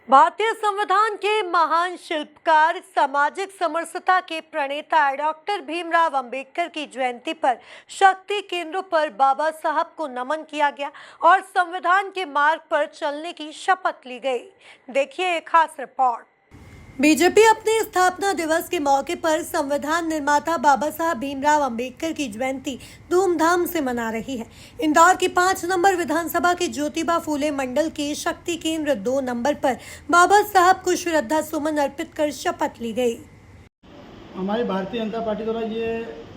भारतीय संविधान के महान शिल्पकार, सामाजिक समरसता के प्रणेता डॉक्टर भीमराव अंबेडकर की जयंती पर शक्ति केंद्रों पर बाबा साहब को नमन किया गया और संविधान के मार्ग पर चलने की शपथ ली गई। देखिए एक खास रिपोर्ट। बीजेपी अपने स्थापना दिवस के मौके पर संविधान निर्माता बाबा साहब भीमराव अंबेडकर की जयंती धूमधाम से मना रही है। इंदौर की 5 नंबर विधानसभा के ज्योतिबा फूले मंडल के शक्ति केंद्र 2 नंबर पर बाबा साहब को श्रद्धा सुमन अर्पित कर शपथ ली गई। हमारी भारतीय जनता पार्टी द्वारा ये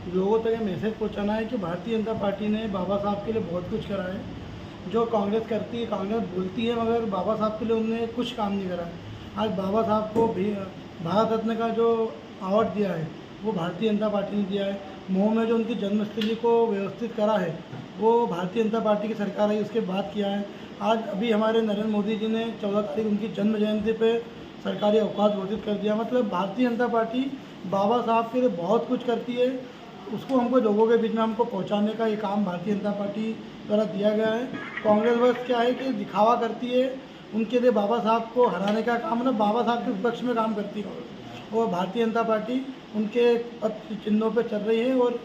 लोगों तक मैसेज पहुंचाना है कि भारतीय जनता पार्टी ने बाबा साहब के लिए बहुत कुछ करा है। जो कांग्रेस करती है, कांग्रेस बोलती है, मगर बाबा साहब के लिए उन्होंने कुछ काम नहीं करा है। आज बाबा साहब को भी भारत रत्न का जो अवार्ड दिया है वो भारतीय जनता पार्टी ने दिया है। मऊ में जो उनकी जन्मस्थली को व्यवस्थित करा है वो भारतीय जनता पार्टी की सरकार आई उसके बाद किया है। आज अभी हमारे नरेंद्र मोदी जी ने 14 तारीख उनकी जन्म जयंती पे सरकारी अवकाश घोषित कर दिया। मतलब भारतीय जनता पार्टी बाबा साहब के लिए बहुत कुछ करती है। उसको हमको लोगों के बीच में हमको पहुंचाने का ये काम भारतीय जनता पार्टी द्वारा दिया गया है। कांग्रेस बस क्या है कि दिखावा करती है, उनके लिए बाबा साहब को हराने का काम ना बाबा साहब के विपक्ष में काम करती है और भारतीय जनता पार्टी उनके पद चिन्हों पर चल रही है और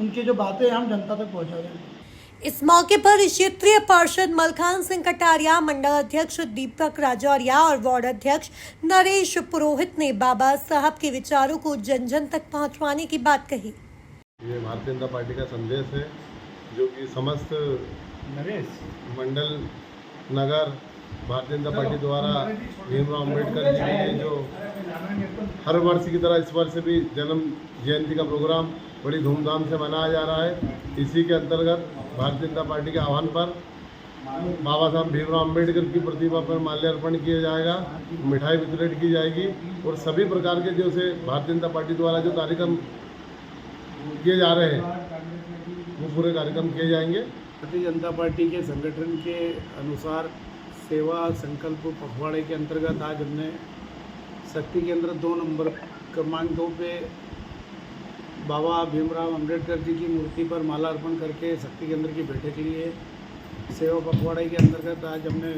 उनकी जो बातें हम जनता तक पहुंचा रहे हैं। इस मौके पर क्षेत्रीय पार्षद मलखान सिंह कटारिया, मंडल अध्यक्ष दीपक राजौरिया और वार्ड अध्यक्ष नरेश पुरोहित ने बाबा साहब के विचारों को जन जन तक पहुंचवाने की बात कही। ये भारतीय जनता पार्टी का संदेश है जो कि समस्त मंडल नगर भारतीय जनता पार्टी द्वारा भीमराव अंबेडकर जी के जो हर वर्ष की तरह इस वर्ष भी जन्म जयंती का प्रोग्राम बड़ी धूमधाम से मनाया जा रहा है। इसी के अंतर्गत भारतीय जनता पार्टी के आह्वान पर बाबा साहब भीमराव अंबेडकर की प्रतिमा पर माल्यार्पण किया जाएगा, मिठाई वितरित की जाएगी और सभी प्रकार के जो से भारतीय जनता पार्टी द्वारा जो कार्यक्रम किए जा रहे हैं वो पूरे कार्यक्रम किए जाएंगे। भारतीय जनता पार्टी के संगठन के अनुसार सेवा संकल्प पखवाड़े के अंतर्गत आज हमने शक्ति केंद्र 2 नंबर क्रमांक 2 पे बाबा भीमराव अंबेडकर जी की मूर्ति पर माला अर्पण करके शक्ति केंद्र की बैठक ली है। सेवा पखवाड़े के अंतर्गत आज हमने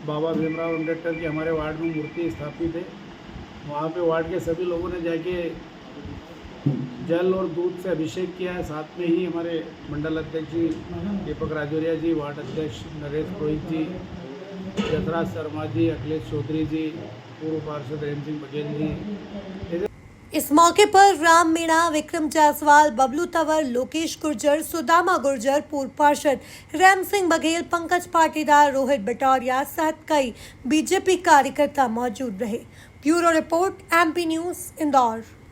बाबा भीमराव अंबेडकर की हमारे वार्ड में मूर्ति स्थापित है। वहाँ पे वार्ड के सभी लोगों ने जाके जल और दूध से अभिषेक किया है। साथ में ही हमारे मंडल अध्यक्ष जी दीपक राजौरिया जी, वार्ड अध्यक्ष नरेश पुरोहित जी, यशराज शर्मा जी, अखिलेश चौधरी जी, पूर्व पार्षद रेम सिंह बघेल जी। इस मौके पर राम मीणा, विक्रम जायसवाल, बबलू तंवर, लोकेश गुर्जर, सुदामा गुर्जर, पूर्व पार्षद रेम सिंह बघेल, पंकज पाटीदार, रोहित बटौरिया सहित कई बीजेपी कार्यकर्ता मौजूद रहे। Bureau report, MP news, Indore.